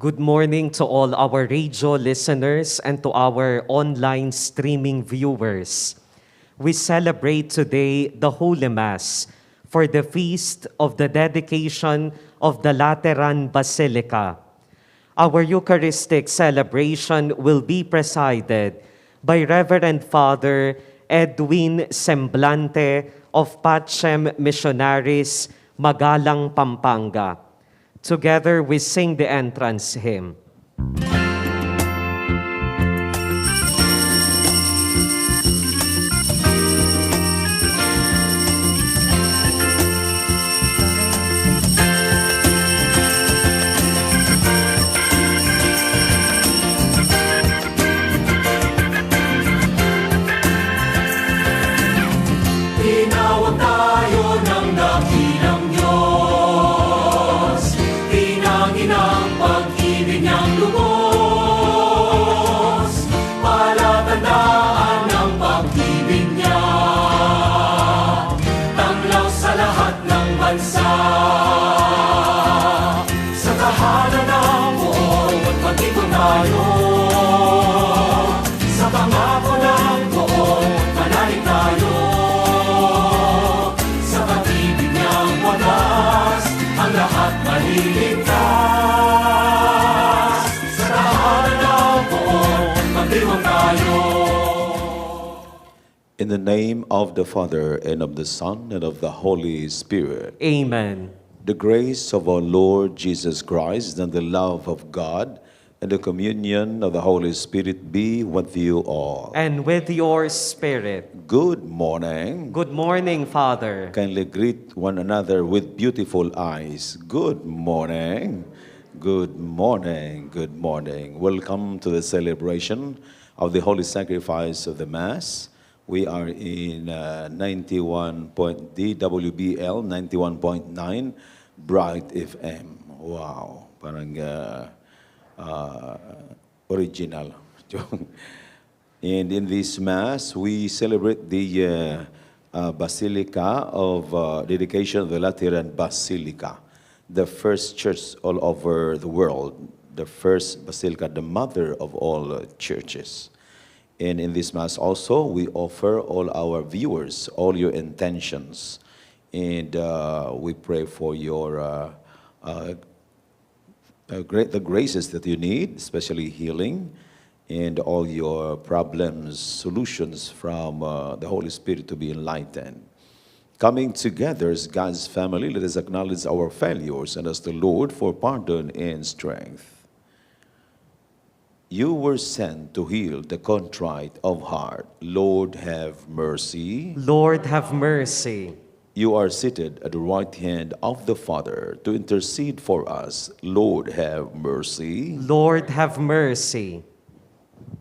Good morning to all our radio listeners and to our online streaming viewers. We celebrate today the Holy Mass for the feast of the dedication of the Lateran Basilica. Our Eucharistic celebration will be presided by Reverend Father Edwin Semblante of PACEM Missionaries, Magalang, Pampanga. Together we sing the entrance hymn. Tinawag tayo ng dakilang Diyos, tinangin ang pag-ibig niyang lubos, palatandaan ng pag-ibig niya, tanglaw sa lahat ng bansa. Sa tahanan ng buong at mag-ibig tayo, sa pangako ng buong manalig tayo. Ang lahat maliligtas. Sa tahanan ng buong magdiwang tayo. In the name of the Father, and of the Son, and of the Holy Spirit. Amen. The grace of our Lord Jesus Christ, and the love of God, and the communion of the Holy Spirit be with you all. And with your spirit. Good morning. Good morning, Father. Kindly greet one another with beautiful eyes. Good morning. Good morning. Good morning. Welcome to the celebration of the Holy Sacrifice of the Mass. We are in DWBL 91.9 Bright FM. Wow. Parang original. And in this Mass, we celebrate the Basilica of dedication of the Lateran Basilica, the first church all over the world, the first Basilica, the mother of all churches. And in this Mass also, we offer all our viewers, all your intentions, and we pray for your the graces that you need, especially healing, and all your problems, solutions from the Holy Spirit to be enlightened. Coming together as God's family, let us acknowledge our failures and ask the Lord for pardon and strength. You were sent to heal the contrite of heart. Lord, have mercy. Lord, have mercy. You are seated at the right hand of the Father to intercede for us. Lord, have mercy. Lord, have mercy.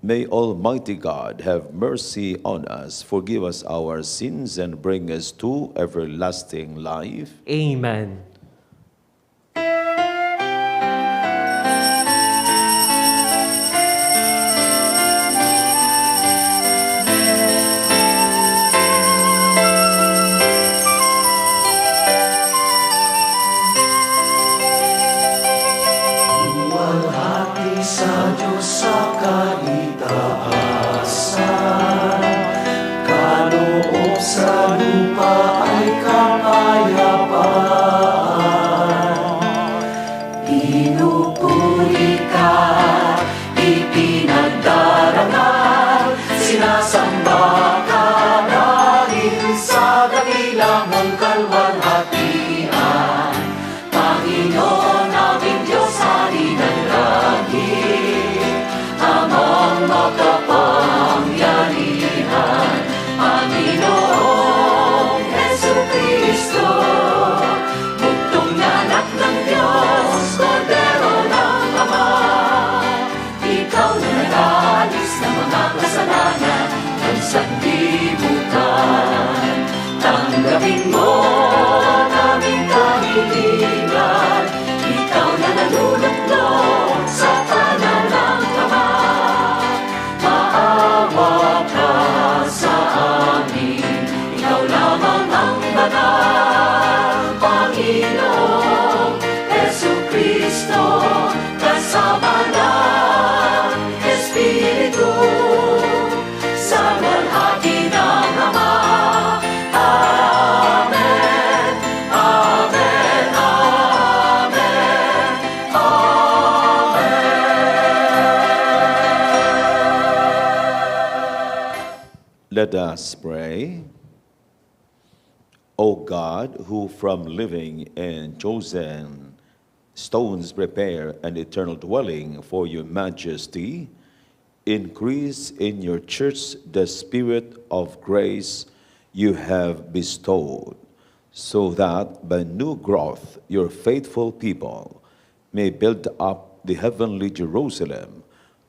May Almighty God have mercy on us, forgive us our sins, and bring us to everlasting life. Amen. Sa Diyos sa kaligtasan, kaloob sa lupa ay kapayapaan. Pinupuri ka, ipinagdarangal, sinasamba ka dahil sa dakilang mong kalwalhatian. Panginoon aming Diyos, hari ng langit, amang makapangyarihan. Panginoong Jesucristo, buktong na anak ng Diyos, Kordero ng Ama. Ikaw na nag-aalis ng mga kasalanan ng sanlibutan. Tanggapin mo aming kahilingan, ikaw na naluluklok sa kanan ng Ama. Maawa ka sa amin, ikaw lamang ang banal. Panginoong Jesucristo, kasama Let us pray. O God, who from living and chosen stones prepare an eternal dwelling for your majesty, increase in your church the spirit of grace you have bestowed, so that by new growth your faithful people may build up the heavenly Jerusalem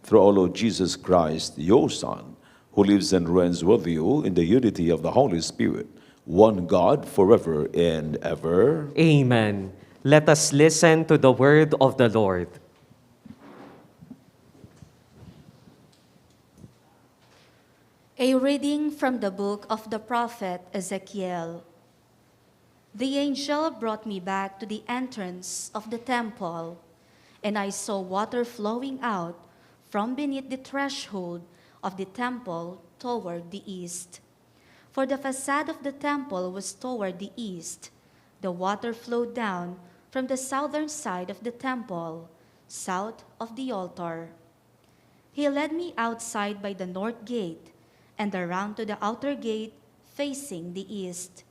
through our Lord Jesus Christ, your Son, who lives and reigns with you in the unity of the Holy Spirit, one God, forever and ever. Amen. Let us listen to the word of the Lord. A reading from the book of the prophet Ezekiel. The angel brought me back to the entrance of the temple, and I saw water flowing out from beneath the threshold of the temple toward the east. For the facade of the temple was toward the east. The water flowed down from the southern side of the temple, south of the altar. He led me outside by the north gate and around to the outer gate facing the east,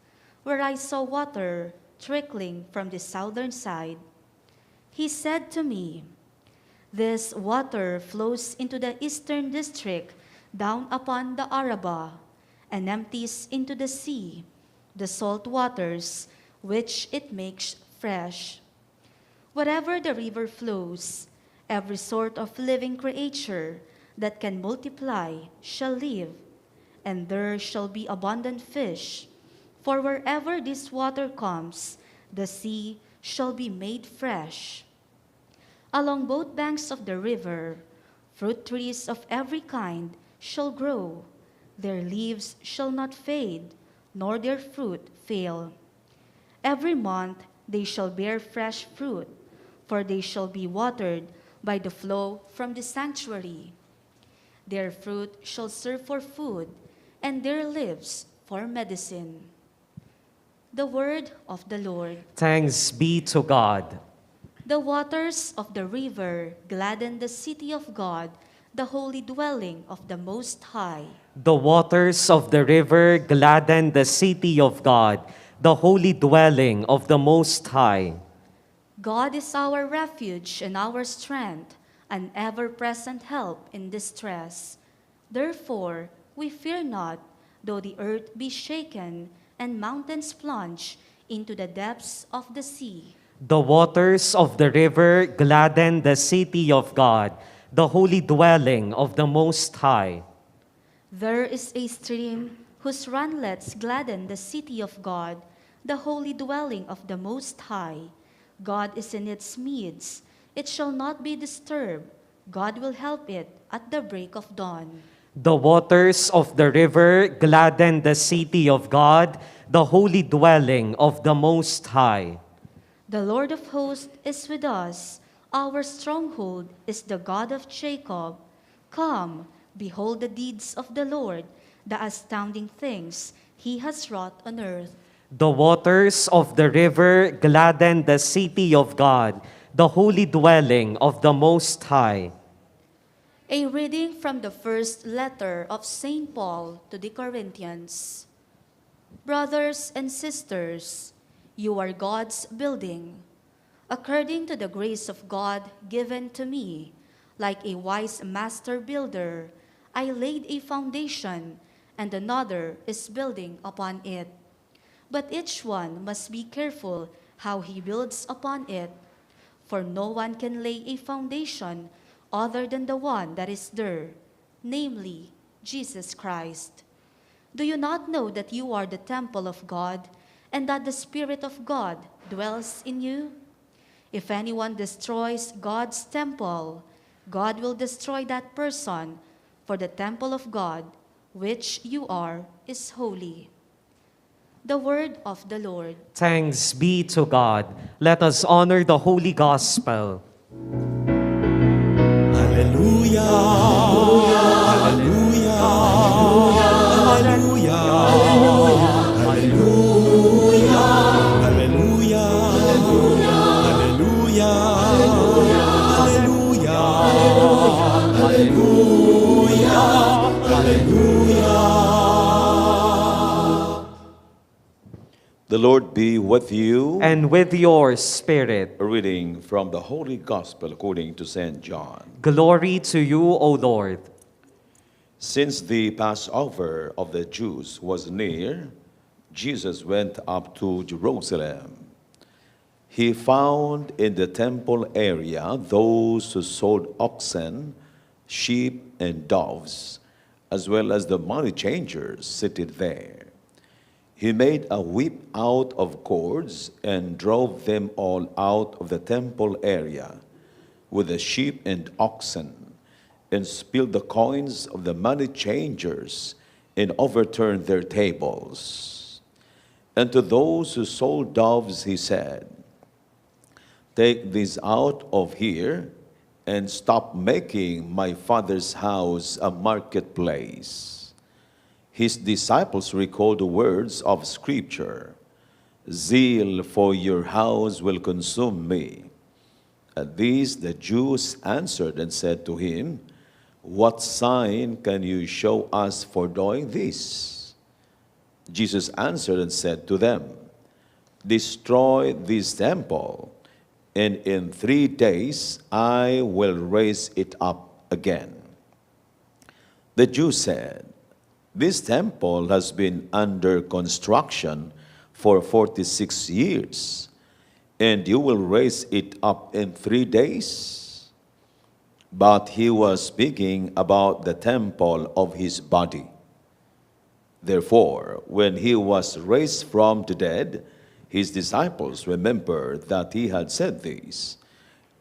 where I saw water trickling from the southern side. He said to me, "This water flows into the eastern district down upon the Arabah, and empties into the sea, the salt waters, which it makes fresh. Wherever the river flows, every sort of living creature that can multiply shall live, and there shall be abundant fish. For wherever this water comes, the sea shall be made fresh. Along both banks of the river, fruit trees of every kind shall grow. Their leaves shall not fade, nor their fruit fail. Every month they shall bear fresh fruit, for they shall be watered by the flow from the sanctuary. Their fruit shall serve for food, and their leaves for medicine." The word of the Lord. Thanks be to God. The waters of the river gladden the city of God, the holy dwelling of the Most High. The waters of the river gladden the city of God, the holy dwelling of the Most High. God is our refuge and our strength, an ever-present help in distress. Therefore, we fear not, though the earth be shaken and mountains plunge into the depths of the sea. The waters of the river gladden the city of God, the holy dwelling of the Most High. There is a stream whose runlets gladden the city of God, the holy dwelling of the Most High. God is in its midst. It shall not be disturbed. God will help it at the break of dawn. The waters of the river gladden the city of God, the holy dwelling of the Most High. The Lord of hosts is with us. Our stronghold is the God of Jacob. Come, behold the deeds of the Lord, the astounding things he has wrought on earth. The waters of the river gladden the city of God, the holy dwelling of the Most High. A reading from the first letter of St. Paul to the Corinthians. Brothers and sisters, you are God's building. According to the grace of God given to me, like a wise master builder, I laid a foundation, and another is building upon it. But each one must be careful how he builds upon it. For no one can lay a foundation other than the one that is there, namely, Jesus Christ. Do you not know that you are the temple of God, and that the Spirit of God dwells in you? If anyone destroys God's temple, God will destroy that person, for the temple of God, which you are, is holy. The word of the Lord. Thanks be to God. Let us honor the Holy Gospel. Hallelujah. Hallelujah. Hallelujah. Hallelujah. Hallelujah. Hallelujah. Hallelujah. Hallelujah. Hallelujah. The Lord be with you. And with your spirit. A reading from the Holy Gospel according to St. John. Glory to you, O Lord. Since the Passover of the Jews was near, Jesus went up to Jerusalem. He found in the temple area those who sold oxen, sheep, and doves, as well as the money changers seated there. He made a whip out of cords and drove them all out of the temple area with the sheep and oxen, and spilled the coins of the money changers and overturned their tables. And to those who sold doves he said, "Take these out of here and stop making my Father's house a marketplace." His disciples recalled the words of Scripture, "Zeal for your house will consume me." At this the Jews answered and said to him, "What sign can you show us for doing this?" Jesus answered and said to them, "Destroy this temple, and in 3 days I will raise it up again." The Jews said, "This temple has been under construction for 46 years, and you will raise it up in 3 days?" But he was speaking about the temple of his body. Therefore, when he was raised from the dead, his disciples remembered that he had said this,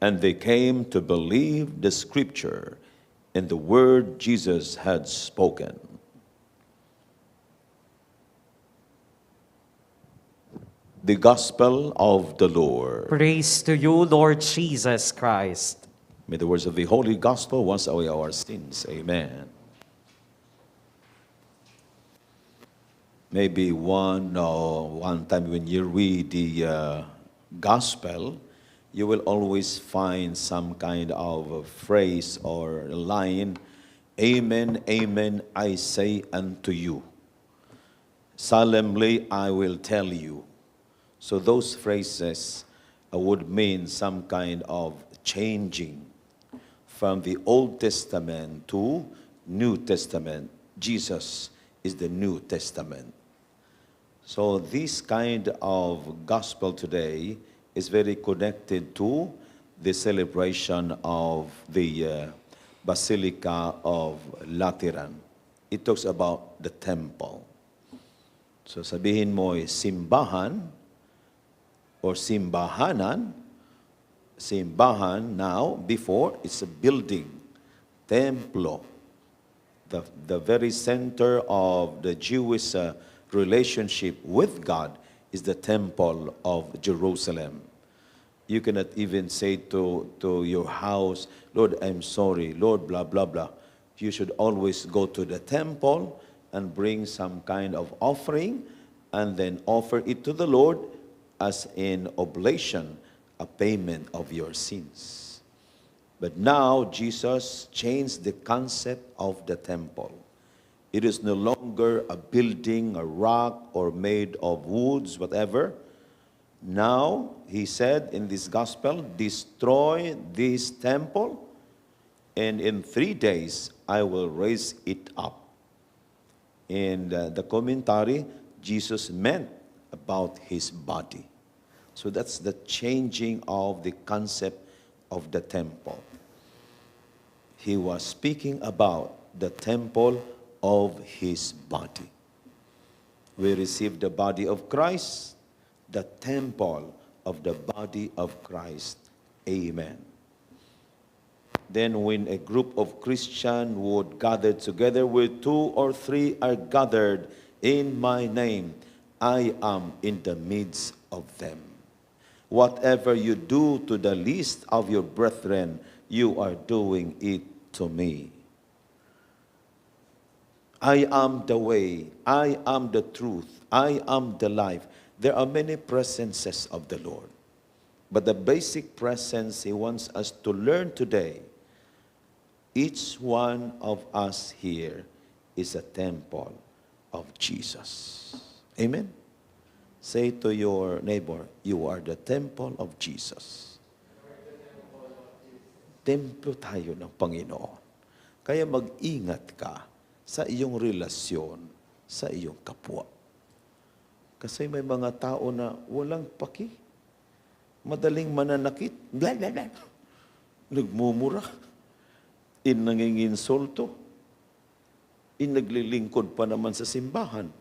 and they came to believe the Scripture and the word Jesus had spoken. The Gospel of the Lord. Praise to you, Lord Jesus Christ. May the words of the Holy Gospel wash away our sins. Amen. Maybe one time when you read the Gospel, you will always find some kind of a phrase or line, "Amen, amen, I say unto you. Solemnly I will tell you." So those phrases would mean some kind of changing from the Old Testament to New Testament. Jesus is the New Testament. So this kind of gospel today is very connected to the celebration of the Basilica of Lateran. It talks about the temple. So sabihin mo simbahan or simbahanan. Simbahan now, before, it's a building, templo. The very center of the Jewish relationship with God is the temple of Jerusalem. You cannot even say to your house, "Lord, I'm sorry, Lord, blah, blah, blah." You should always go to the temple and bring some kind of offering and then offer it to the Lord as an oblation, a payment of your sins. But now Jesus changed the concept of the temple. It is no longer a building, a rock, or made of woods, whatever. Now, he said in this gospel, "Destroy this temple, and in 3 days I will raise it up." In the commentary, Jesus meant about his body. So that's the changing of the concept of the temple. He was speaking about the temple of his body. We receive the body of Christ, the temple of the body of Christ. Amen. Then when a group of Christians would gather together, where 2 or 3 are gathered in my name, I am in the midst of them. Whatever you do to the least of your brethren, you are doing it to me. I am the way, I am the truth, I am the life. There are many presences of the Lord. But the basic presence he wants us to learn today, each one of us here is a temple of Jesus. Amen? Say to your neighbor, you are the temple of Jesus. Templo tayo ng Panginoon. Kaya mag-ingat ka sa iyong relasyon sa iyong kapwa. Kasi may mga tao na walang paki. Madaling mananakit. Blah, blah, blah. Nagmumura. Nanginginsulto. Naglilingkod pa naman sa simbahan.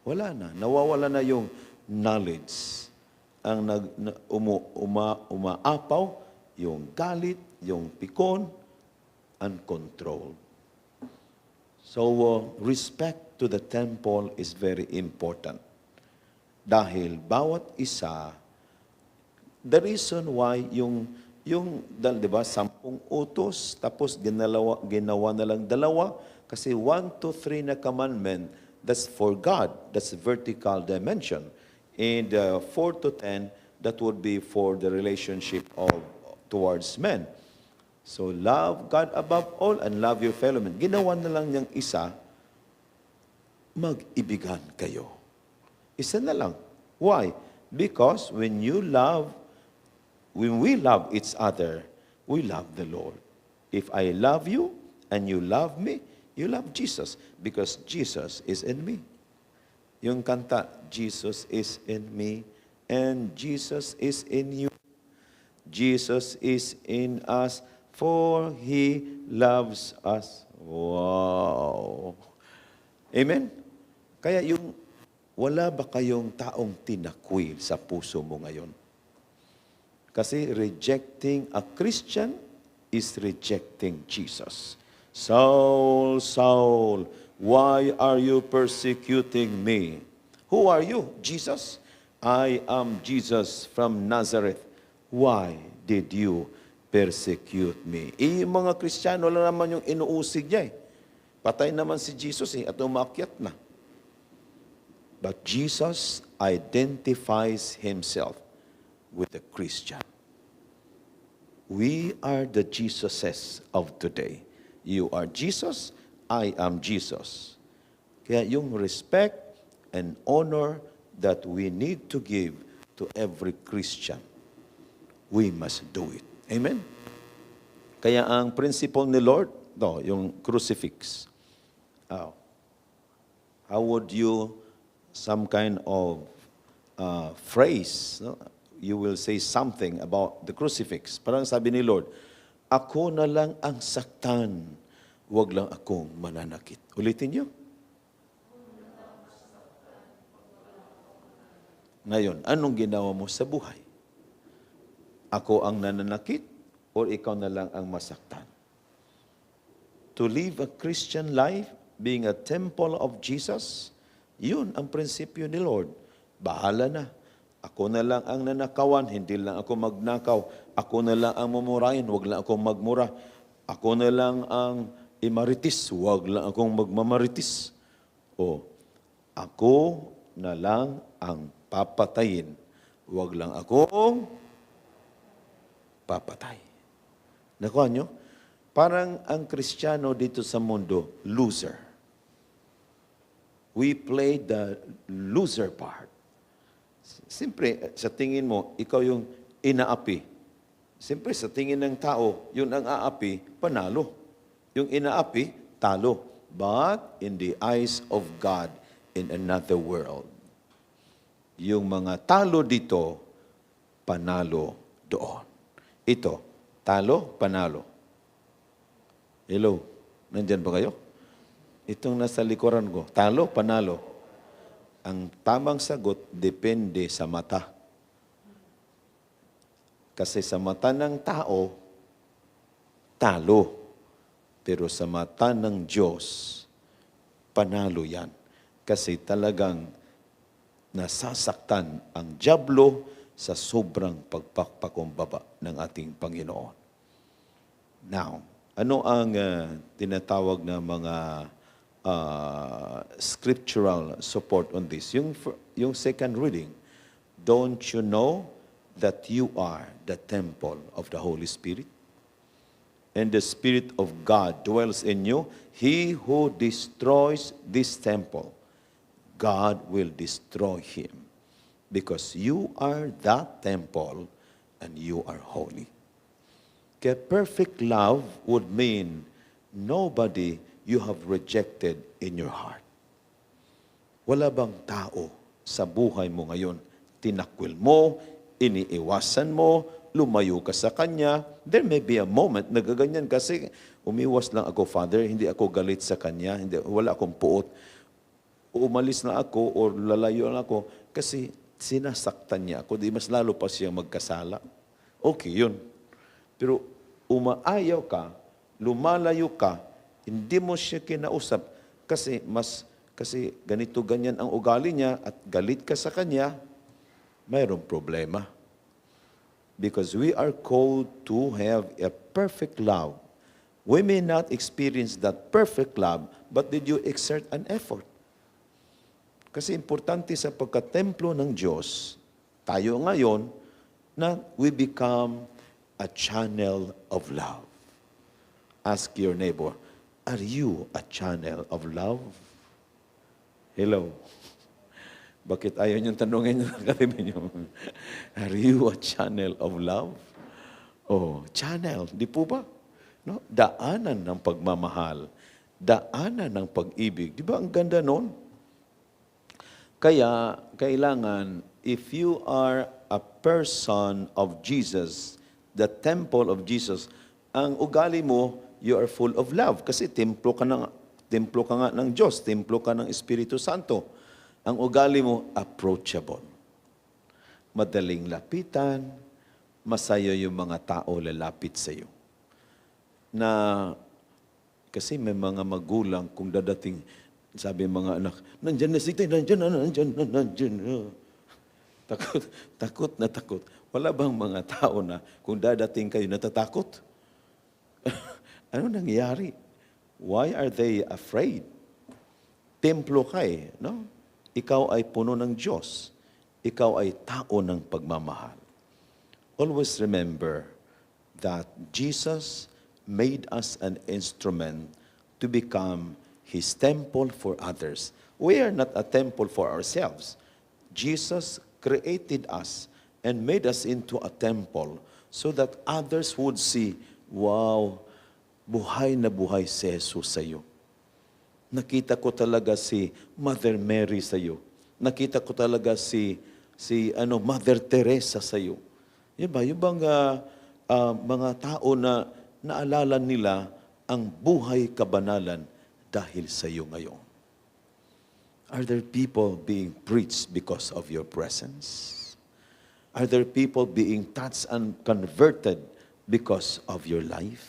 Wala na. Nawawala na yung knowledge. Ang umaapaw, yung galit, yung pikon, uncontrolled. So, respect to the temple is very important. Dahil bawat isa, the reason why di ba, 10 utos, tapos ginawa na lang 2, kasi 1 to 3 na commandment, that's for God, that's vertical dimension. And 4 to 10, that would be for the relationship towards men. So, love God above all and love your fellow men. Ginawa na lang niyang isa, mag-ibigan kayo. Isa na lang. Why? Because when we love each other, we love the Lord. If I love you and you love me, you love Jesus because Jesus is in me. Yung kanta, Jesus is in me and Jesus is in you. Jesus is in us for He loves us. Wow! Amen? Kaya wala ba kayong taong tinakwil sa puso mo ngayon? Kasi rejecting a Christian is rejecting Jesus. Saul, Saul, why are you persecuting me? Who are you? Jesus? I am Jesus from Nazareth. Why did you persecute me? Yung mga Kristiyano lang naman yung inuusig niya eh. Patay naman si Jesus at umakyat na. But Jesus identifies Himself with the Christian. We are the Jesuses of today. You are Jesus, I am Jesus. Kaya yung respect and honor that we need to give to every Christian, we must do it. Amen? Kaya ang principle ni Lord, yung crucifix. How would you, some kind of phrase, no? You will say something about the crucifix. Parang sabi ni Lord, ako na lang ang saktan, wag lang akong mananakit. Ulitin niyo. Ngayon, anong ginawa mo sa buhay? Ako ang nananakit o ikaw na lang ang masaktan? To live a Christian life, being a temple of Jesus, yun ang prinsipyo ni Lord. Bahala na. Ako na lang ang nanakawan, hindi lang ako magnakaw. Ako na lang ang mumurahin, wag lang akong magmura. Ako na lang ang imaritis, wag lang akong magmamaritis. O, ako na lang ang papatayin, wag lang akong papatay. Nakuha nyo? Parang ang Kristiyano dito sa mundo, loser. We play the loser part. Siyempre, sa tingin mo, ikaw yung inaapi. Siyempre, sa tingin ng tao, yun ang aapi, panalo. Yung inaapi, talo. But in the eyes of God, in another world, yung mga talo dito, panalo doon. Ito, talo, panalo. Hello, nandyan ba kayo? Itong nasa likuran ko, talo, panalo. Ang tamang sagot, depende sa mata. Kasi sa mata ng tao, talo. Pero sa mata ng Diyos, panalo yan. Kasi talagang nasasaktan ang dyablo sa sobrang pagpapakumbaba ng ating Panginoon. Now, ano ang tinatawag na mga scriptural support on this? Yung second reading, don't you know that you are the temple of the Holy Spirit? And the Spirit of God dwells in you. He who destroys this temple, God will destroy him. because you are that temple and you are holy. Kaya perfect love would mean nobody you have rejected in your heart. Wala bang tao sa buhay mo ngayon, tinakwil mo, iniiwasan mo, lumayo ka sa kanya? There may be a moment na gaganyan kasi umiwas lang ako, Father, hindi ako galit sa kanya, wala akong puot. Umalis na ako or lalayo na ako kasi sinasaktan niya ako, di mas lalo pa siyang magkasala. Okay, yun. Pero umaayaw ka, lumalayo ka, hindi mo siya kinausap kasi ganito ganyan ang ugali niya at galit ka sa kanya, mayroong problema. Because we are called to have a perfect love. We may not experience that perfect love, but did you exert an effort? Kasi importante sa pagkatemplo ng Diyos, tayo ngayon, na we become a channel of love. Ask your neighbor, are you a channel of love? Hello. Bakit ayaw niyong tanongin yung katabi niyo? Are you a channel of love? Oh, channel, di po ba? No? Daanan ng pagmamahal, daanan ng pag-ibig. Di ba ang ganda nun? Kaya, kailangan, if you are a person of Jesus, the temple of Jesus, ang ugali mo, you are full of love. Kasi templo ka nga ng Diyos, templo ka ng Espiritu Santo. Ang ugali mo, approachable. Madaling lapitan, masaya yung mga tao lalapit sa iyo. Kasi may mga magulang, kung dadating, sabi mga anak, nandyan na si Tay, nandyan na. Takot na takot. Wala bang mga tao na kung dadating kayo natatakot? Ano nangyayari? Why are they afraid? Templo ka no? Ikaw ay puno ng Diyos. Ikaw ay tao ng pagmamahal. Always remember that Jesus made us an instrument to become His temple for others. We are not a temple for ourselves. Jesus created us and made us into a temple so that others would see, wow, buhay na buhay si Jesus sa iyo. Nakita ko talaga si Mother Mary sa iyo. Nakita ko talaga si Mother Teresa sa iyo. Yung bang mga tao na naalala nila ang buhay kabanalan dahil sa iyo ngayon. Are there people being preached because of your presence? Are there people being touched and converted because of your life?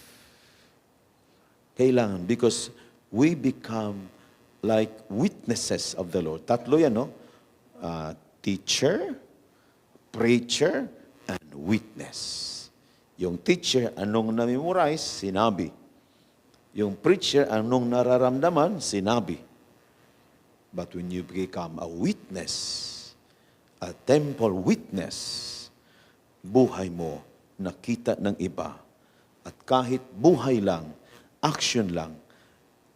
Kailangan, because we become like witnesses of the Lord. Tatlo yan, no? Teacher, preacher, and witness. Yung teacher, anong na-memorize, sinabi. Yung preacher, anong nararamdaman, sinabi. But when you become a witness, a temple witness, buhay mo, nakita ng iba. At kahit buhay lang, action lang,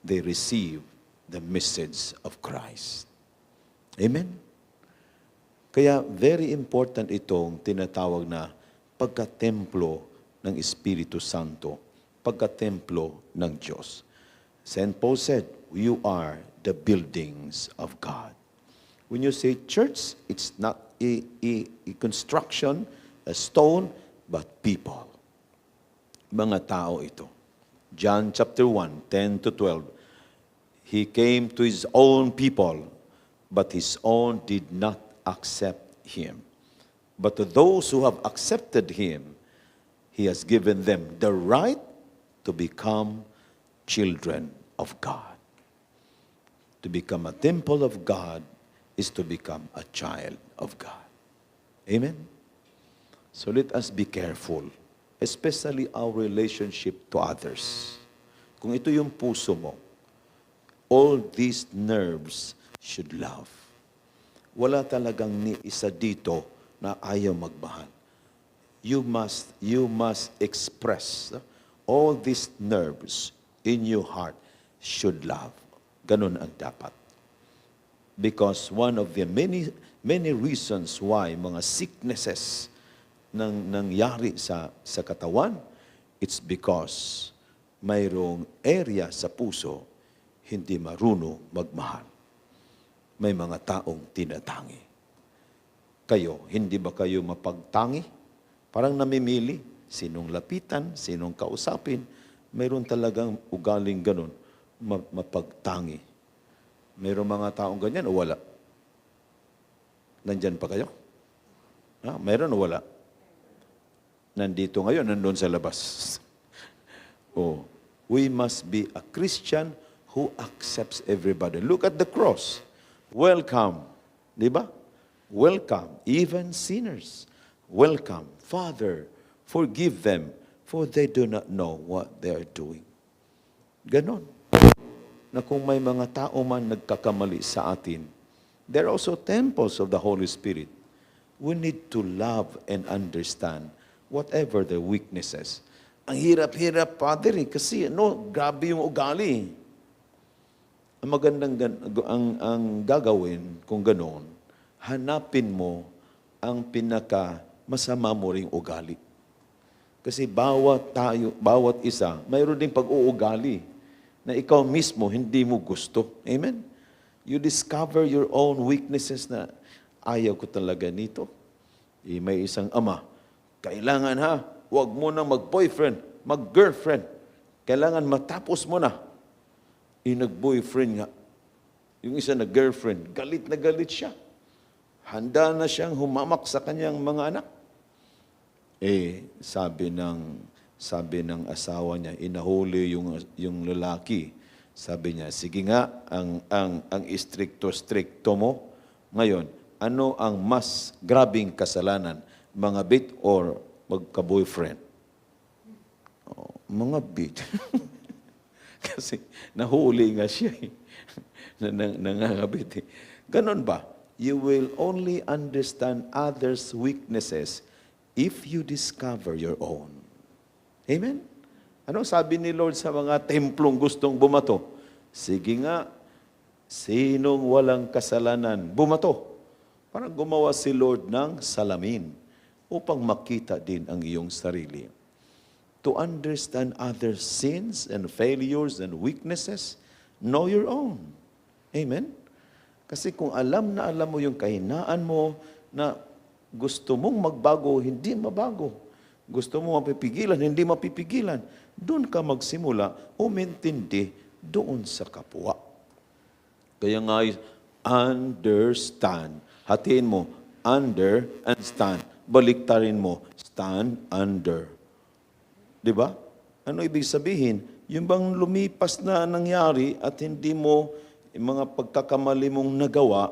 they receive the message of Christ. Amen? Kaya very important itong tinatawag na pagkatemplo ng Espiritu Santo, pagkatemplo ng Diyos. St. Paul said, you are the buildings of God. When you say church, it's not a construction, a stone, but people. Mga tao ito. John chapter 1, 10 to 12. He came to his own people, but his own did not accept him. But to those who have accepted him, he has given them the right to become children of God. To become a temple of God is to become a child of God. Amen? So let us be careful, especially our relationship to others. Kung ito yung puso mo, all these nerves should love. Wala talagang ni isa dito na ayaw magmahal. You must express all these nerves in your heart should love. Ganun ang dapat. Because one of the many Many reasons why mga sicknesses nangyari sa katawan, it's because mayroong area sa puso hindi marunong magmahal. May mga taong tinatangi. Kayo, hindi ba kayo mapagtangi? Parang namimili, sinong lapitan, sinong kausapin, mayroon talagang ugaling ganun, mapagtangi. Mayroong mga taong ganyan o wala? Nandyan pa kayo? Mayroon o wala? Nandito ngayon, nandun sa labas. We must be a Christian who accepts everybody. Look at the cross. Welcome. Di ba? Welcome. Even sinners. Welcome. Father, forgive them, for they do not know what they are doing. Ganon. Na kung may mga tao man nagkakamali sa atin, they're also temples of the Holy Spirit. We need to love and understand whatever their weaknesses. Ang hirap-hirap, Padre, kasi grabe yung ugali. Ang magandang ang gagawin kung ganoon, hanapin mo ang pinaka masama mo ring ugali. Kasi bawat isa, mayroon ding pag-uugali na ikaw mismo hindi mo gusto. Amen? You discover your own weaknesses na ayaw ko talaga nito. May isang ama, kailangan huwag mo na mag-boyfriend, mag-girlfriend. Kailangan matapos mo na. Nag-boyfriend nga. Yung isa na girlfriend, galit na galit siya. Handa na siyang humamak sa kanyang mga anak. Sabi ng asawa niya, inahuli yung lalaki. Sabi niya, sige nga, ang istrikto mo. Ngayon, ano ang mas grabing kasalanan? Mga bit or magka-boyfriend? Mga bit. Kasi nahuli nga siya nangangabit. Ganon ba? You will only understand others' weaknesses if you discover your own. Amen? Anong sabi ni Lord sa mga templong gustong bumato? Sige nga, sinong walang kasalanan, bumato. Parang gumawa si Lord ng salamin upang makita din ang iyong sarili. To understand others' sins and failures and weaknesses, know your own. Amen? Kasi kung alam mo yung kahinaan mo na gusto mong magbago, hindi mabago. Gusto mo mapipigilan, hindi mapipigilan. Doon ka magsimula, umintindi doon sa kapwa. Kaya nga, understand. Hatiin mo, under and stand. Baliktarin mo, stand under. Diba? Ano ibig sabihin? Yung bang lumipas na nangyari at hindi mo mga pagkakamali mong nagawa,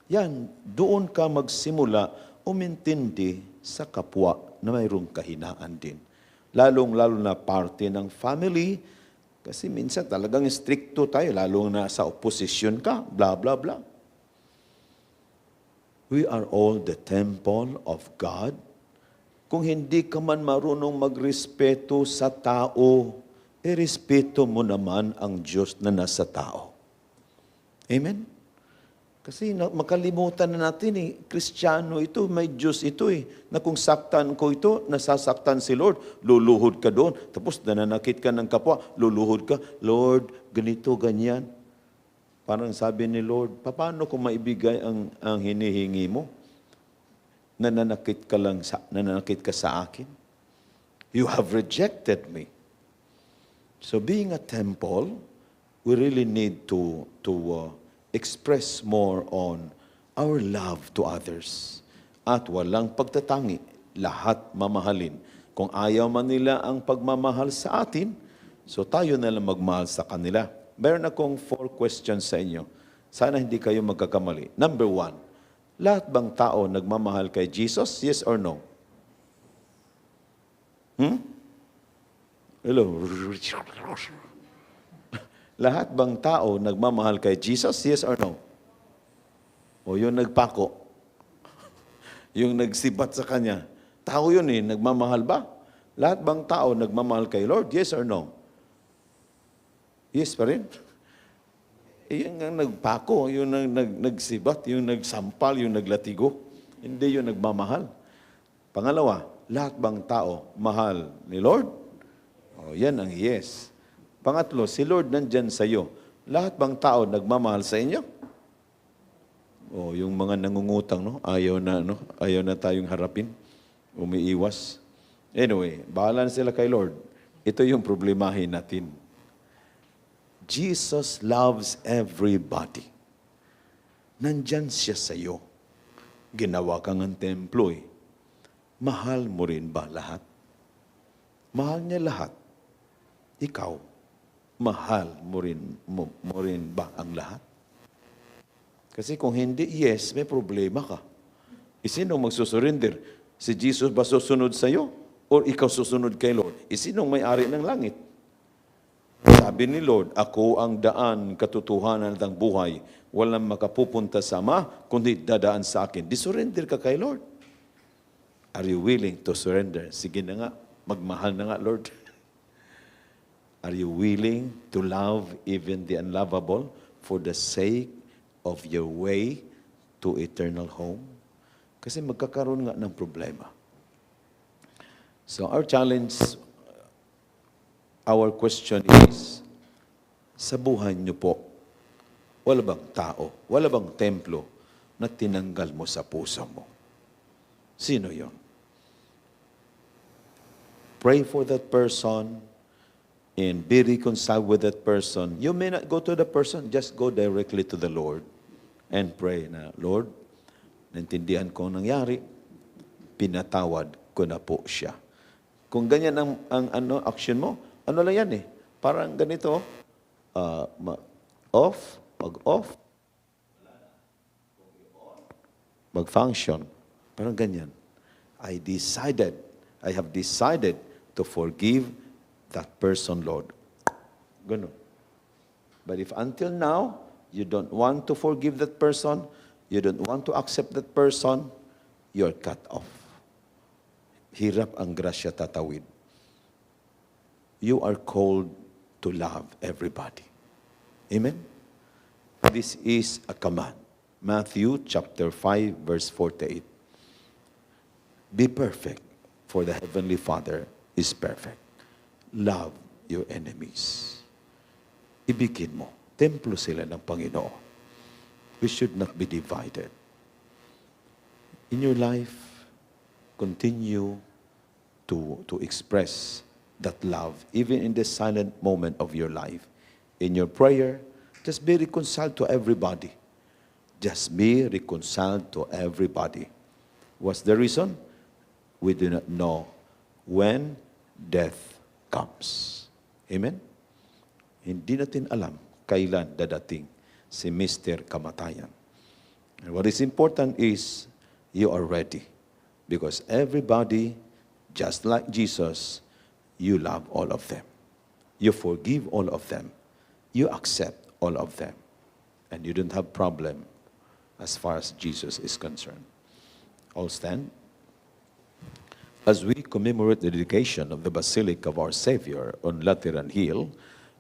yan, doon ka magsimula umintindi sa kapwa na mayroong kahinaan din. Lalong-lalo na parte ng family, kasi minsan talagang stricto tayo, lalo na sa opposition ka, blah, blah, blah. We are all the temple of God. Kung hindi ka man marunong magrespeto sa tao, irespeto mo naman ang Diyos na nasa tao. Amen? Kasi makalimutan na natin Kristiyano ito, may Diyos ito na kung saktan ko ito, nasasaktan si Lord, luluhod ka doon. Tapos nananakit ka ng kapwa, luluhod ka, Lord, ganito, ganyan. Parang sabi ni Lord, paano ko maibigay ang hinihingi mo? Nananakit ka sa akin. You have rejected me. So being a temple, we really need to express more on our love to others. At walang pagtatangi, lahat mamahalin. Kung ayaw man nila ang pagmamahal sa atin, so tayo na lang magmahal sa kanila. Meron akong 4 questions sa inyo. Sana hindi kayo magkakamali. Number 1, lahat bang tao nagmamahal kay Jesus? Yes or no? Hello? Lahat bang tao nagmamahal kay Jesus? Yes or no? O yung nagpako? Yung nagsibat sa kanya? Tao yun nagmamahal ba? Lahat bang tao nagmamahal kay Lord? Yes or no? Yes pa rin? Yung nagpako, yung nagsibat, yung nagsampal, yung naglatigo. Hindi yung nagmamahal. Pangalawa, lahat bang tao mahal ni Lord? O, yan ang yes. Pangatlo, si Lord nandyan sa iyo. Lahat bang tao nagmamahal sa inyo? O, yung mga nangungutang, no? Ayaw na tayong harapin. Umiiwas. Anyway, bahala na sila kay Lord. Ito yung problemahin natin. Jesus loves everybody. Nandyan siya sa iyo. Ginawa kang ang templo eh. Mahal mo rin ba lahat? Mahal niya lahat. Ikaw, mahal mo rin ba ang lahat? Kasi kung hindi, yes, may problema ka. Sinong magsusurrender? Si Jesus ba susunod sa iyo? O ikaw susunod kay Lord? Sinong may-ari ng langit? Sabi ni Lord, ako ang daan, katotohanan at ang buhay. Walang makapupunta sa Ama, kundi dadaan sa akin. Di-surrender ka kay Lord. Are you willing to surrender? Sige na nga, magmahal na nga, Lord. Are you willing to love even the unlovable for the sake of your way to eternal home? Kasi magkakaroon nga ng problema. So our challenge, our question is, sa buhay niyo po, wala bang tao, wala bang templo na tinanggal mo sa puso mo? Sino yon? Pray for that person and be reconciled with that person. You may not go to the person, just go directly to the Lord and pray na, Lord, naintindihan ko ang nangyari, pinatawad ko na po siya. Kung ganyan ang action mo, ano lang yan eh, parang ganito, mag-off, mag-function, parang ganyan. I have decided to forgive that person, Lord. Ganun. But if until now, you don't want to forgive that person, you don't want to accept that person, you're cut off. Hirap ang grasya tatawid. You are called to love everybody. Amen? This is a command. Matthew chapter 5, verse 48. Be perfect, for the Heavenly Father is perfect. Love your enemies. Ibigin mo. Templo sila ng Panginoon. We should not be divided. In your life, continue to express that love, even in the silent moment of your life. In your prayer, just be reconciled to everybody. Just be reconciled to everybody. What's the reason? We do not know when death comes. Amen? Hindi natin alam kailan dadating si Mr. Kamatayan. And what is important is you are ready. Because everybody, just like Jesus, you love all of them. You forgive all of them. You accept all of them. And you don't have problem as far as Jesus is concerned. All stand. As we commemorate the dedication of the Basilica of our Savior on Lateran Hill,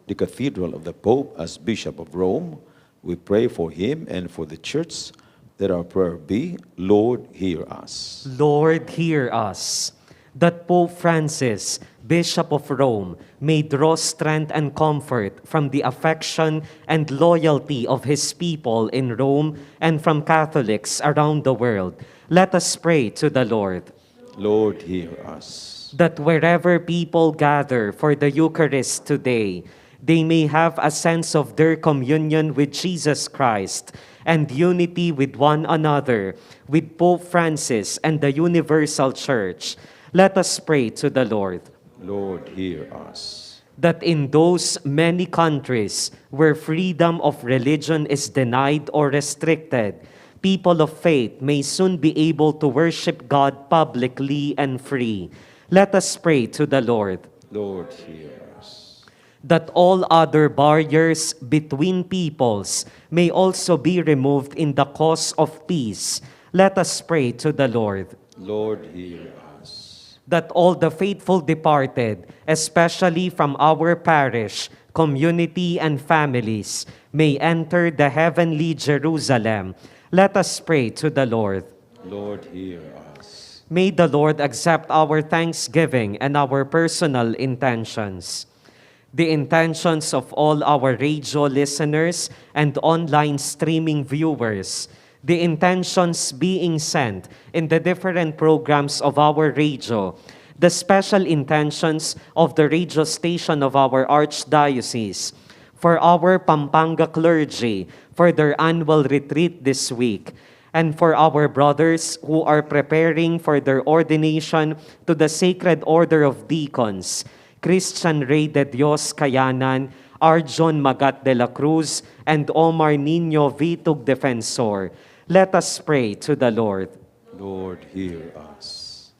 the Cathedral of the Pope as Bishop of Rome, we pray for him and for the Church. Let our prayer be, Lord, hear us. Lord, hear us. That Pope Francis, Bishop of Rome, may draw strength and comfort from the affection and loyalty of his people in Rome and from Catholics around the world. Let us pray to the Lord. Lord, hear us. That wherever people gather for the Eucharist today, they may have a sense of their communion with Jesus Christ and unity with one another, with Pope Francis and the Universal Church. Let us pray to the Lord. Lord, hear us. That in those many countries where freedom of religion is denied or restricted, people of faith may soon be able to worship God publicly and free. Let us pray to the Lord. Lord, hear us. That all other barriers between peoples may also be removed in the cause of peace. Let us pray to the Lord. Lord, hear us. that all the faithful departed, especially from our parish, community, and families, may enter the heavenly Jerusalem. Let us pray to the Lord. Lord, hear us. May the Lord accept our thanksgiving and our personal intentions. The intentions of all our radio listeners and online streaming viewers, the intentions being sent in the different programs of our radio, the special intentions of the radio station of our Archdiocese, for our Pampanga clergy, for their annual retreat this week, and for our brothers who are preparing for their ordination to the Sacred Order of Deacons, Christian Rey de Dios Cayanan, Arjon Magat de la Cruz, and Omar Nino Vitug Defensor. Let us pray to the Lord. Lord, hear us.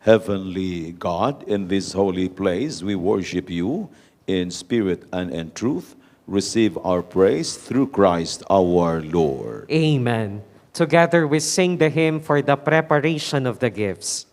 Heavenly God, in this holy place, we worship you in spirit and in truth. Receive our praise through Christ our Lord. Amen. Together we sing the hymn for the preparation of the gifts.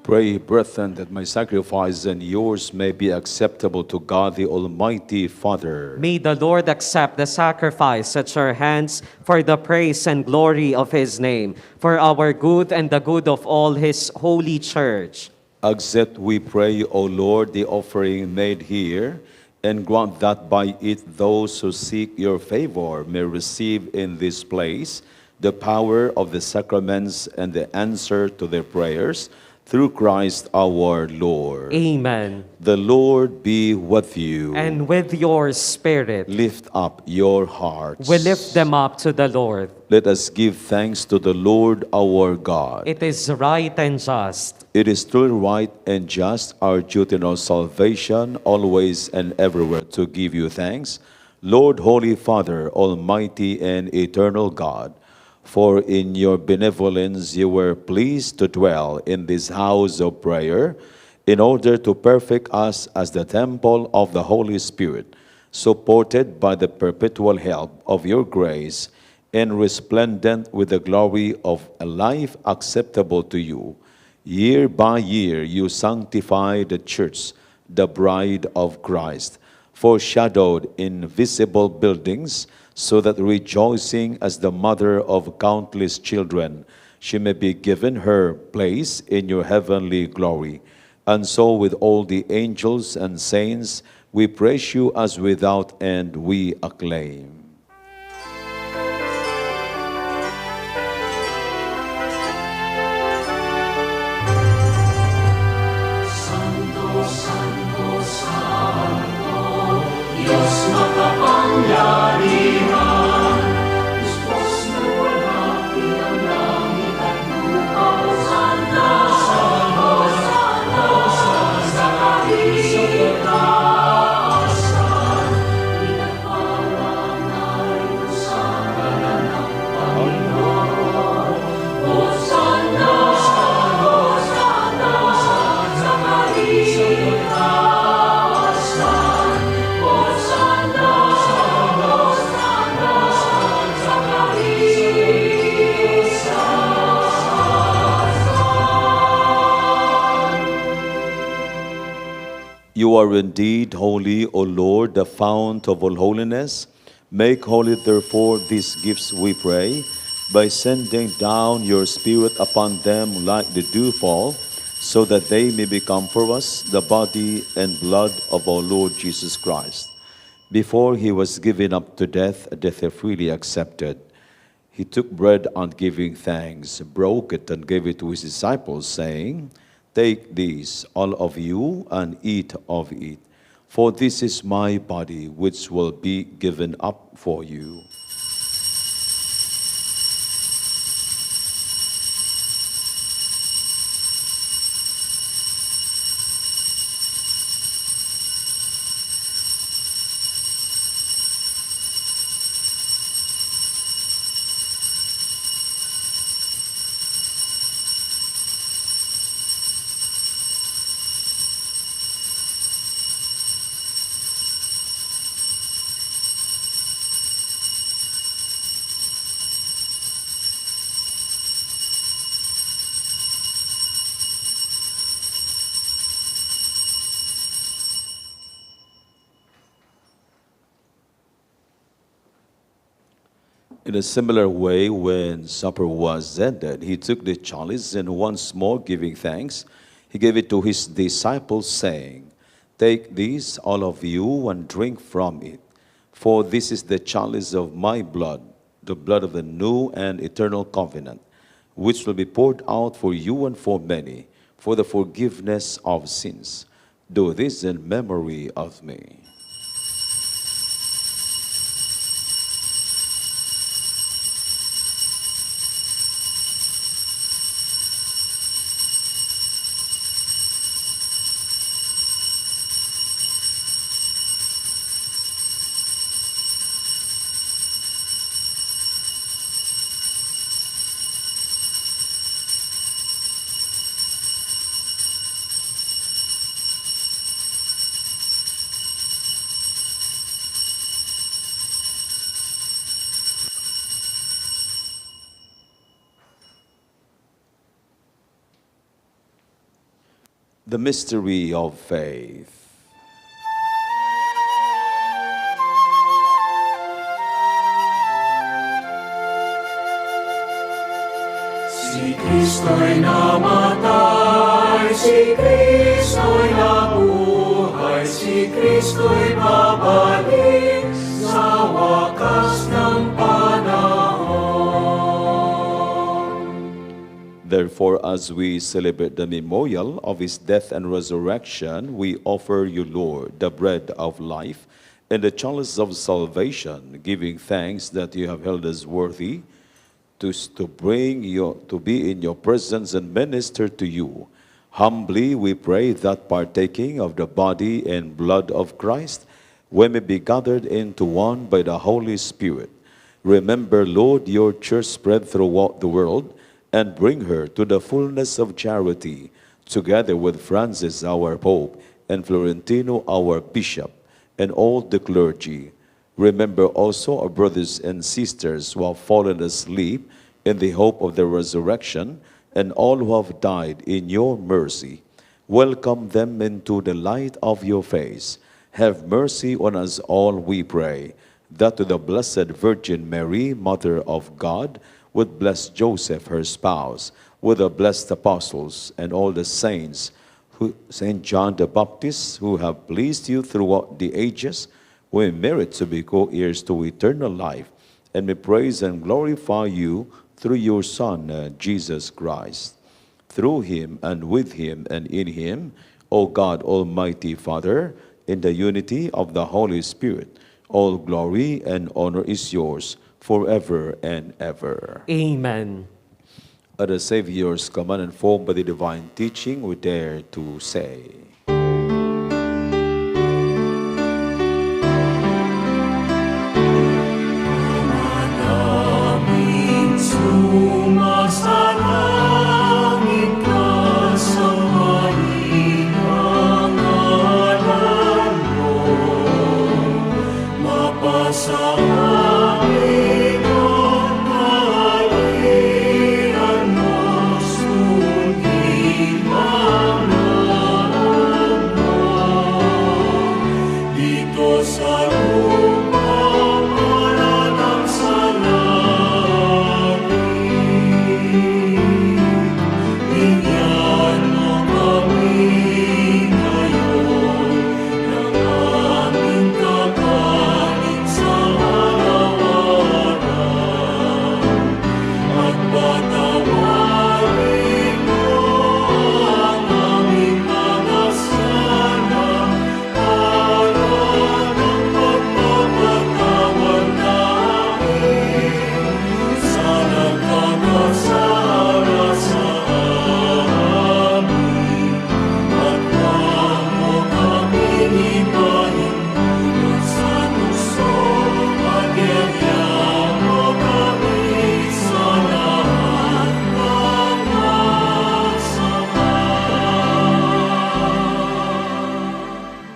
Pray, brethren, that my sacrifice and yours may be acceptable to God the Almighty Father. May the Lord accept the sacrifice at your hands for the praise and glory of his name, for our good and the good of all his holy church. Accept, we pray, O Lord, the offering made here, and grant that by it those who seek your favor may receive in this place the power of the sacraments and the answer to their prayers, through Christ our Lord. Amen. The Lord be with you. And with your spirit. Lift up your hearts. We lift them up to the Lord. Let us give thanks to the Lord our God. It is right and just. It is truly right and just, our duty and our salvation, always and everywhere to give you thanks, Lord, Holy Father, Almighty and eternal God. For in your benevolence you were pleased to dwell in this house of prayer, in order to perfect us as the temple of the Holy Spirit, supported by the perpetual help of your grace, and resplendent with the glory of a life acceptable to you. Year by year you sanctify the church, the bride of Christ, foreshadowed in visible buildings, so that rejoicing as the mother of countless children, she may be given her place in your heavenly glory. And so with all the angels and saints, we praise you as without end we acclaim. Santo, Santo, Santo, You are indeed holy, O Lord, the fount of all holiness. Make holy, therefore, these gifts, we pray, by sending down your Spirit upon them like the dewfall, so that they may become for us the body and blood of our Lord Jesus Christ. Before he was given up to death, a death he freely accepted, he took bread and giving thanks, broke it and gave it to his disciples, saying, Take these, all of you, and eat of it, for this is my body, which will be given up for you. In a similar way, when supper was ended, he took the chalice, and once more giving thanks, he gave it to his disciples, saying, Take this, all of you, and drink from it. For this is the chalice of my blood, the blood of the new and eternal covenant, which will be poured out for you and for many, for the forgiveness of sins. Do this in memory of me. The mystery of faith. Si Kristo'y namatay, si Kristo'y nabuhay, si Kristo'y babalik sa wakas ng panahon. Therefore, as we celebrate the memorial of his death and resurrection, we offer you, Lord, the bread of life and the chalice of salvation, giving thanks that you have held us worthy to be in your presence and minister to you. Humbly we pray that partaking of the body and blood of Christ, we may be gathered into one by the Holy Spirit. Remember, Lord, your church spread throughout the world, and bring her to the fullness of charity, together with Francis, our Pope, and Florentino, our Bishop, and all the clergy. Remember also our brothers and sisters who have fallen asleep in the hope of the resurrection, and all who have died in your mercy. Welcome them into the light of your face. Have mercy on us all, we pray, that to the Blessed Virgin Mary, Mother of God, with blessed Joseph, her spouse, with the blessed apostles and all the saints, Saint John the Baptist, who have pleased you throughout the ages, we merit to be co-heirs to eternal life, and may praise and glorify you through your Son, Jesus Christ. Through him and with him and in him, O God, Almighty Father, in the unity of the Holy Spirit, all glory and honor is yours, forever and ever. Amen. At the Savior's command, informed by the divine teaching, we dare to say, Manaming sumasalangit ka sa mahinang ngalan mo, mapasa dito sa lupa para lang sa langit. Bigyan mo kami ngayon ng aming kakanin sa araw-araw at patawarin mo ang aming mga sala para ng pagpapatawad namin sa nagkakasala sa amin at huwag mo kaming ipahimulan sa tukso at bigyan mo kami sa lahat ng masama.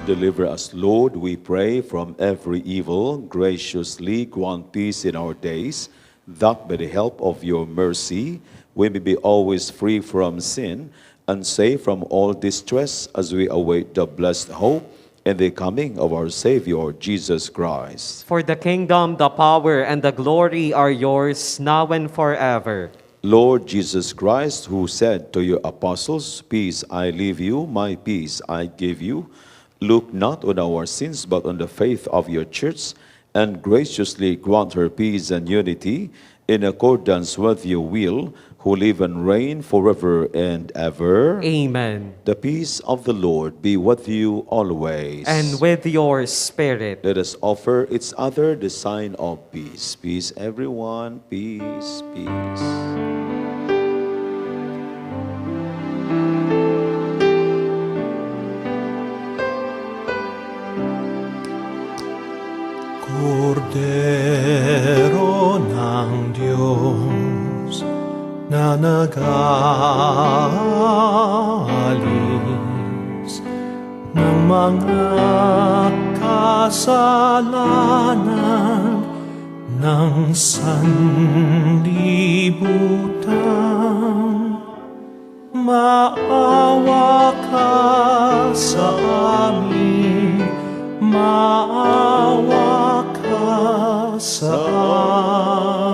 Deliver us, Lord, we pray, from every evil. Graciously grant peace in our days, that by the help of your mercy we may be always free from sin and safe from all distress as we await the blessed hope and the coming of our Savior, Jesus Christ. For the kingdom, the power, and the glory are yours, now and forever. Lord Jesus Christ, who said to your apostles, "Peace I leave you, my peace I give you," look not on our sins, but on the faith of your church, and graciously grant her peace and unity in accordance with your will, who live and reign forever and ever. Amen. The peace of the Lord be with you always. And with your spirit. Let us offer each other the sign of peace. Peace, everyone. Peace, peace. Kordero ng Diyos na nag-aalis ng mga kasalanan ng sanlibutan, maawa ka sa amin, maawa ka sa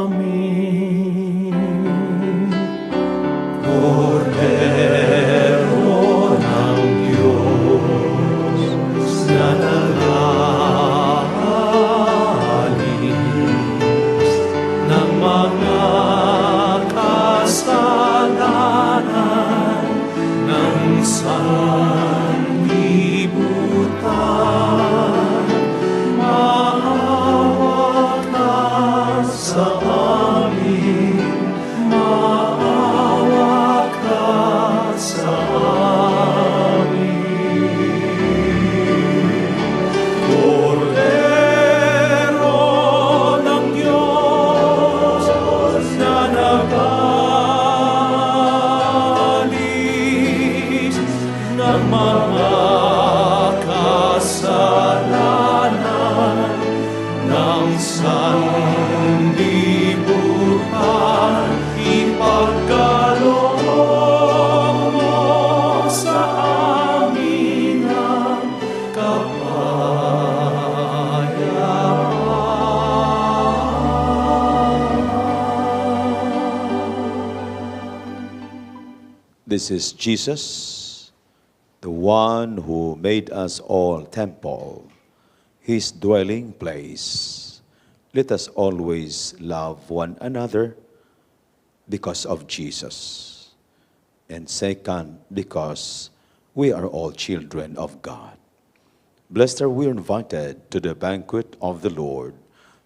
amin. Kordero ng Diyos na nag-aalis ng mga kasalanan ng sanlibutan, maawa ka sa amin, maawa ka sa amin. Kordero ng Diyos na nag-aalis ng mga kasalanan ng sanlibutan, ipagkaloob mo sa amin ang kapayapaan. This is Jesus, the one who made us all temple, his dwelling place. Let us always love one another because of Jesus. And second, because we are all children of God. Blessed are we invited to the banquet of the Lord.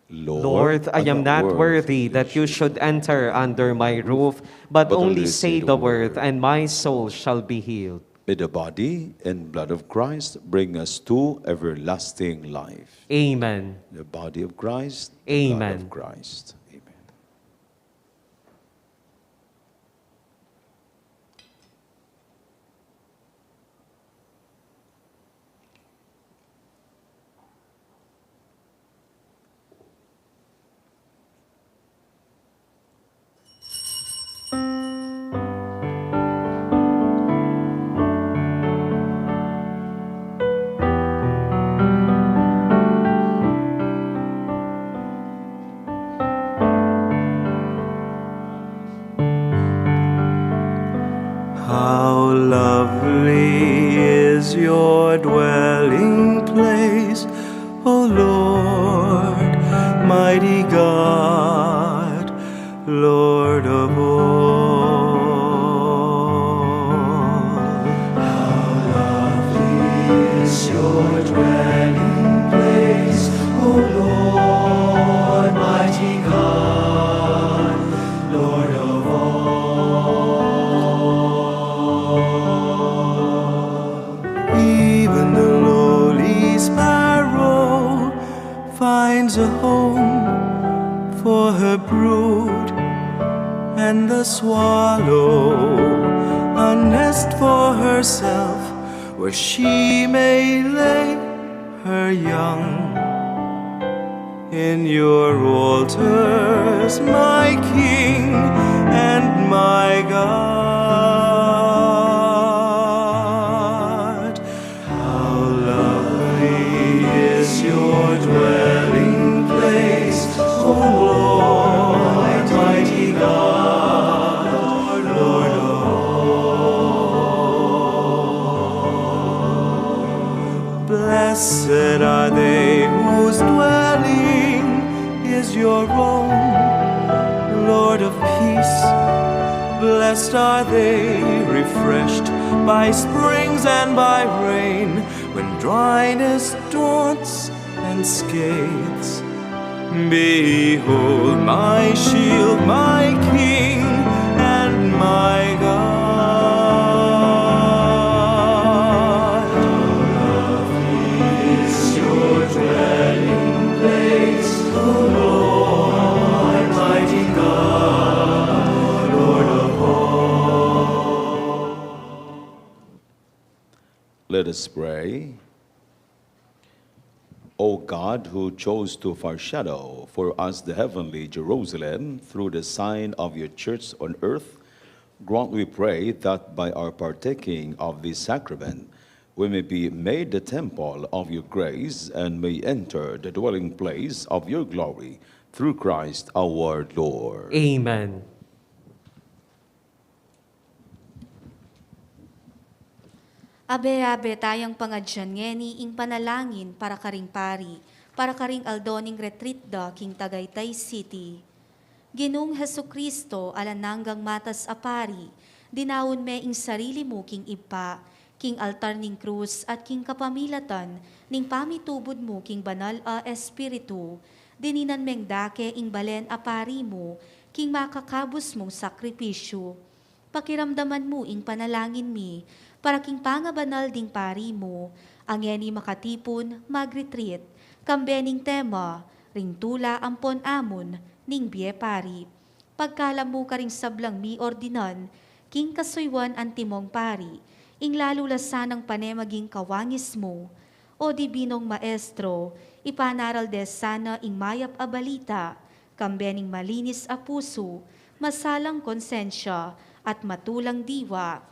Lord, I am not worthy that you should enter under my roof, but only say the word, and my soul shall be healed. May the body and blood of Christ bring us to everlasting life. Amen. The body of Christ, the blood Amen. of Christ. Amen. finds a home for her brood, and the swallow a nest for herself where she may lay her young. In your altars, my King and my God, how lovely is your dwelling place, O Lord, mighty God, Lord of all. Blessed are they whose dwelling is your own, Lord of peace. Blessed are they, refreshed by springs and by rain, when dryness daunts and scathes. Behold my shield, my King and my God. How lovely is your dwelling place, O Lord, mighty God, Lord of all. Let us pray. O God, who chose to foreshadow for us the heavenly Jerusalem through the sign of your church on earth, grant, we pray, that by our partaking of this sacrament, we may be made the temple of your grace and may enter the dwelling place of your glory through Christ our Lord. Amen. Abe-abe tayong pangadyan ngeni ing panalangin para karing pari, para karing aldoning retreat da king Tagaytay City. Ginung Hesu Kristo alananggang matas apari, dinawon me ing sarili mo king ipa, king altar ning krus at king kapamilatan, ning pamitubod mo king banal a espiritu, dininan meng dake ing balen apari mo, king makakabos mong sakripisyo. Pakiramdaman mo ing panalangin mi, para king pangabanal ding pari mo, ang yeni makatipon, magretreat, kambening tema, ring tula ampon amon, ning biye pari. Pagkalam mo ka ring sablang mi ordinan, king kasuywan antimong pari, ing lalo lasanang panemaging kawangis mo, o dibinong maestro, ipanaral des sana ing mayap a balita, kambening malinis a puso, masalang konsensya, at matulang diwa.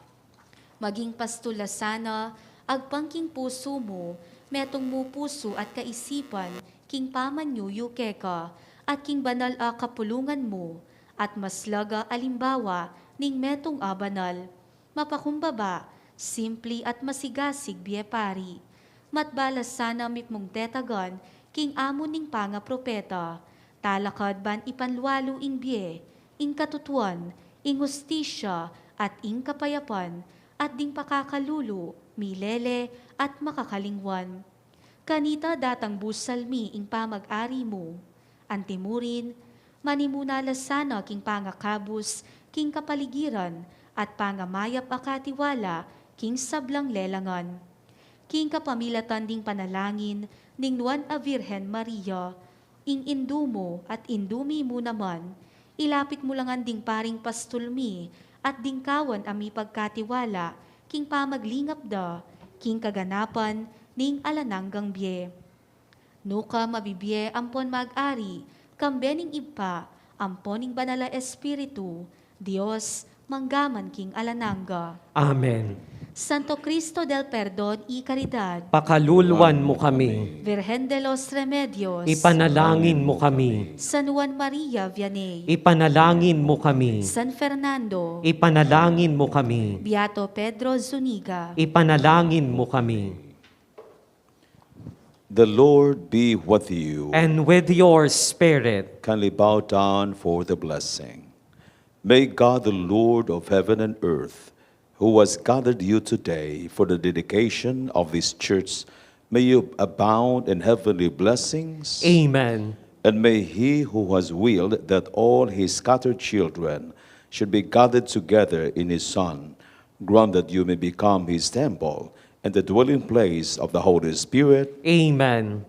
Maging pastula sana, agpangking puso mo, metong mo puso at kaisipan, king pamanyuyo keka, at king banal a kapulungan mo, at maslaga alimbawa, ning metong abanal. Mapakumbaba, simpli at masigasig biye pari. Matbalas sana mikmong tetagan, king amo ning panga propeta, talakad ban ipanlualo ing biye, ing katutuan, ing hustisya, at ing kapayapan, at ding pakakalulo, milele, at makakalingwan. Kanita datang busalmi ing pamag-ari mo, antimurin, manimunala sana king pangakabus, king kapaligiran, at pangamayap akatiwala, king sablang lelangan. King kapamilatan ding panalangin, ning nuan a Virhen Maria, ing indumo at indumi mo naman, ilapit mo langan ding paring pastulmi, at dingkawan ami pagkatiwala, king pamaglingap da, king kaganapan, ning alananggang biye. Nuka mabibiye ampon mag-ari, kambening ipa, amponing banala espiritu, Dios, manggaman king alanangga. Amen. Santo Cristo del Perdon y Caridad, Pakaluluan mo kami. Virgen de los Remedios, Ipanalangin mo kami. San Juan Maria Vianney, Ipanalangin mo kami. San Fernando, Ipanalangin mo kami. Beato Pedro Zuniga, Ipanalangin mo kami. The Lord be with you. And with your spirit, Kindly bow down for the blessing. May God, the Lord of heaven and earth, who has gathered you today for the dedication of this church, may you abound in heavenly blessings. Amen. And may He who has willed that all His scattered children should be gathered together in His Son, grant that you may become His temple and the dwelling place of the Holy Spirit. Amen.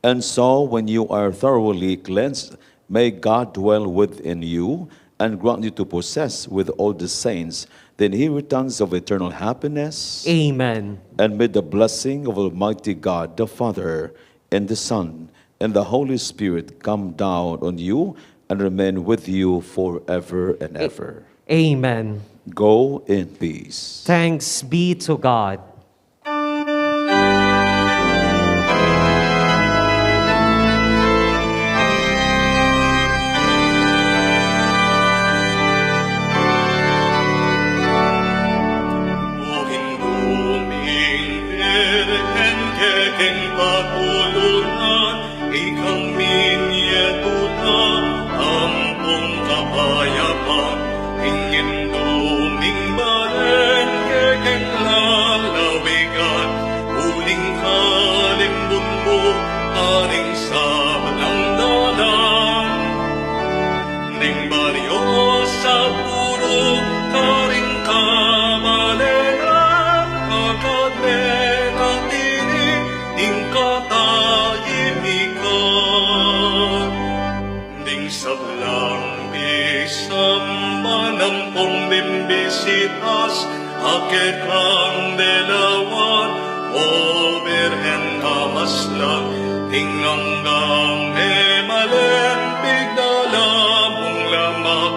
And so, when you are thoroughly cleansed, may God dwell within you and grant you to possess with all the saints the inheritance of eternal happiness. Amen. And may the blessing of Almighty God, the Father, and the Son, and the Holy Spirit come down on you and remain with you forever and ever. Amen. Go in peace. Thanks be to God. Bimbisitas, akit kang delawan, o Birhen Hamaslang, tinganggang emalempig dalamong lamak,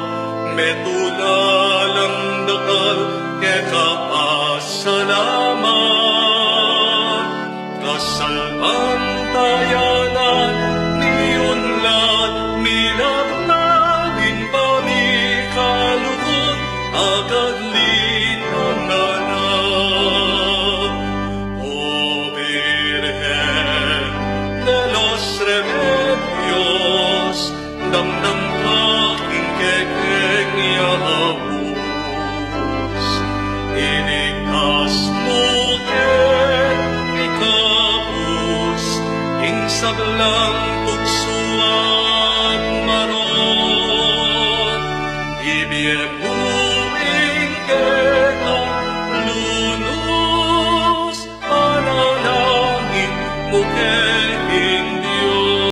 metulalang dakal, kekapasalamat. Kasalpang tayanan, niunlad, milagnaling pamikalugon, agadlin ang anak. O Virgen de los Remedios, damdam aking kekenya abus. Iligtas mo ken ikabus, ing sablang tuksuan maron. Ibiyem lunos, panalangin mo